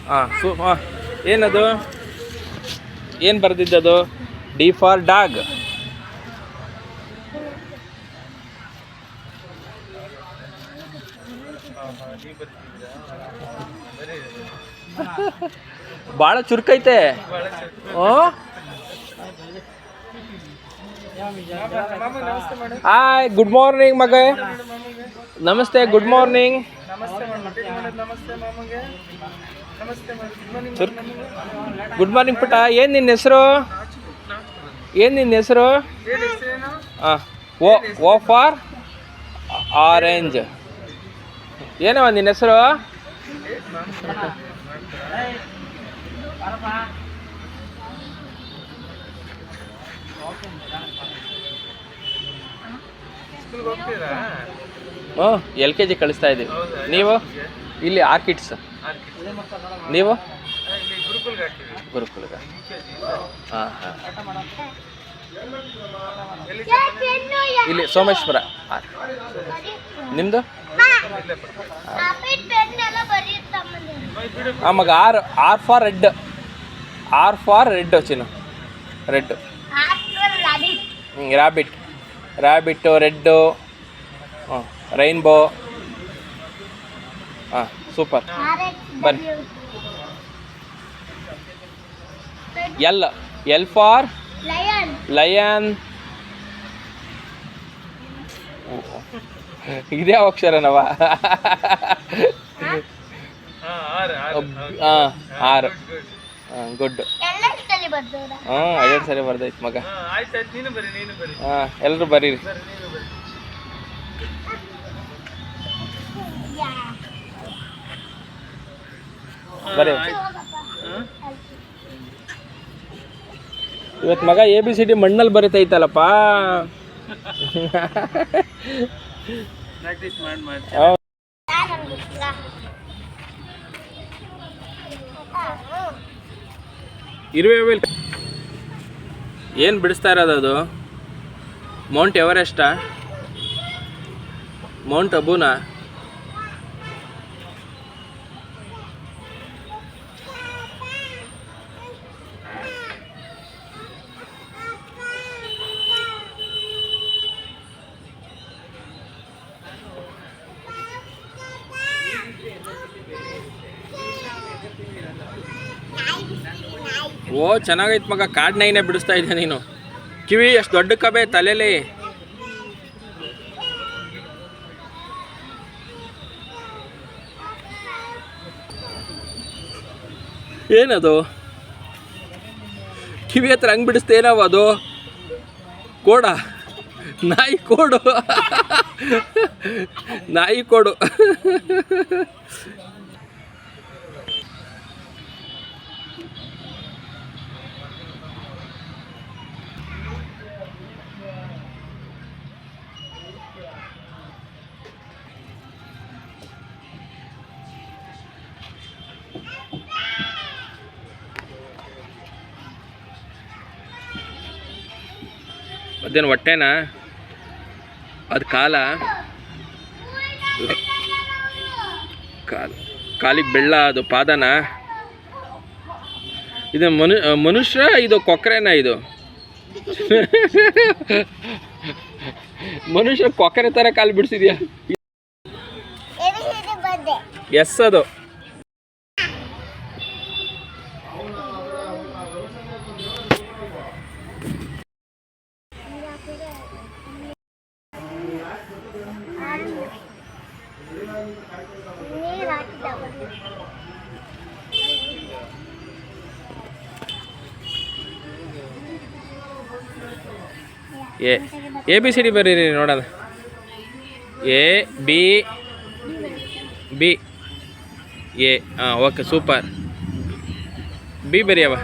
ಹಾಂ ಏನದು ಏನು ಬರೆದಿದ್ದದು? D for dog. ಭಾಳ ಚುರುಕೈತೆ. ಹಾಯ್, ಗುಡ್ ಮಾರ್ನಿಂಗ್ ಮಗ. ನಮಸ್ತೆ, ಗುಡ್ ಮಾರ್ನಿಂಗ್. ಗುಡ್ ಮಾರ್ನಿಂಗ್ ಪುಟ್ಟ. ಏನು ನಿನ್ನ ಹೆಸರು? ಹಾಂ, ಓ ಫಾರ್ ಆರೆಂಜ್. ಏನವ ನಿನ್ನ ಹೆಸರು? LKG ಕಳಿಸ್ತಾ ಇದ್ದೀವಿ. ನೀವು ಇಲ್ಲಿ ಆರ್ಕಿಡ್ಸ್. ನೀವು ಗುರುಕುಲಗ. ಹಾಂ ಹಾಂ, ಇಲ್ಲಿ ಸೋಮೇಶ್ವರ. ನಿಮ್ಮದು? ಮಗ R for red. R for red ಚಿನ್ನು. ರೆಡ್. Rabbit red. ರೈನ್ಬೋ. ಹಾಂ, ಸೂಪರ್. ಬನ್ನಿ. L for lion. ಇದೇ ಅಕ್ಷರನವ. ಆರು. ಗುಡ್. ಎರಡು ಸರಿ ಬರ್ದೈತೆ ಮಗ. ಎಲ್ಲರೂ ಬರೀರಿ. ಬರೀ. ಇವತ್ತು ಮಗ ABCD ಮಣ್ಣಲ್ಲಿ ಬರೀತೈತಲ್ಲಪ್ಪ. ಇರುವೆ ಏನು ಬಿಡಿಸ್ತಾ ಇರೋದು? ಅದು ಮೌಂಟ್ ಎವರೆಸ್ಟಾ? ಮೌಂಟ್ ಅಬೂನಾ? ಓ, ಚೆನ್ನಾಗೈತೆ ಮಗ. ಕಾಡ್ ನೈನೇ ಬಿಡಿಸ್ತಾ ಇದ್ದೆ ನೀನು. ಕಿವಿ ಎಷ್ಟು ದೊಡ್ಡ ಕಬೆ ತಲೆಯಲ್ಲಿ. ಏನದು? ಕಿವಿ ಹತ್ರ ಹಂಗೆ ಬಿಡಿಸ್ತೇನವ ಅದು? ಕೋಡ? ನಾಯಿ ಕೋಡು. ನಾಯಿ ಕೋಡು. ಅದೇನು ಹೊಟ್ಟೆನಾ? ಅದು ಕಾಲ? ಕಾಲಿಗೆ ಬೆಳ್ಳ. ಅದು ಪಾದನ? ಇದು ಮನುಷ್ಯ? ಇದು ಕೊಕ್ಕರೆನಾ? ಇದು ಮನುಷ್ಯ ಕೊಕ್ಕರೆ ಥರ ಕಾಲು ಬಿಡಿಸಿದ್ಯಾ? ಎಸ್, ಅದು. ABCD ಬರೀರಿ ನೋಡೋಣ. A B A. ಹಾಂ, ಓಕೆ, ಸೂಪರ್. B ಬರೆಯವ.